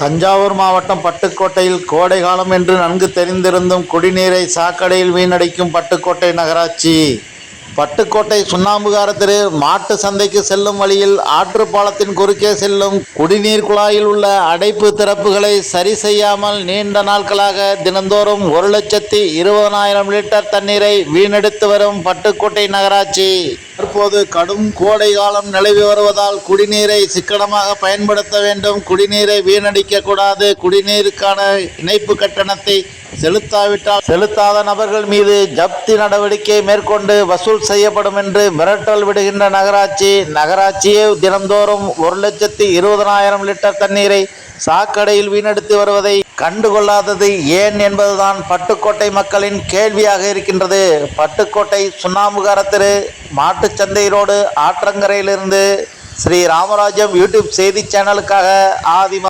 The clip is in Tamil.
தஞ்சாவூர் மாவட்டம் பட்டுக்கோட்டையில் கோடை காலம் என்று நன்கு தெரிந்திருந்தும் குடிநீரை சாக்கடையில் வீணடிக்கும் பட்டுக்கோட்டை நகராட்சி. பட்டுக்கோட்டை சுண்ணாம்புகார தெரு மாட்டு சந்தைக்கு செல்லும் வழியில் ஆற்றுப்பாலத்தின் குறுக்கே செல்லும் குடிநீர் குழாயில் உள்ள அடைப்பு திறப்புகளை சரி செய்யாமல் நீண்ட நாட்களாக தினந்தோறும் 1,20,000 லிட்டர் தண்ணீரை வீணடித்து வரும் பட்டுக்கோட்டை நகராட்சி. தற்போது கடும் கோடை காலம் நிலவி வருவதால் குடிநீரை சிக்கனமாக பயன்படுத்த வேண்டும், குடிநீரை வீணடிக்க கூடாது, குடிநீருக்கான இணைப்பு கட்டணத்தை செலுத்தாத நபர்கள் மீது ஜப்தி நடவடிக்கை மேற்கொண்டு வசூல் செய்யப்படும் என்று மிரட்டல் விடுகின்ற நகராட்சியே தினந்தோறும் 1,20,000 லிட்டர் தண்ணீரை சாக்கடையில் வீணடித்து வருவதை கண்டுகொள்ளாதது ஏன் என்பதுதான் பட்டுக்கோட்டை மக்களின் கேள்வியாக இருக்கின்றது. பட்டுக்கோட்டை சுண்ணாம்புகார தெரு மாட்டுச்சந்தை ரோடு ஆற்றங்கரையிலிருந்து ஸ்ரீ ராமராஜ்யம் யூடியூப் செய்தி சேனலுக்காக ஆதி.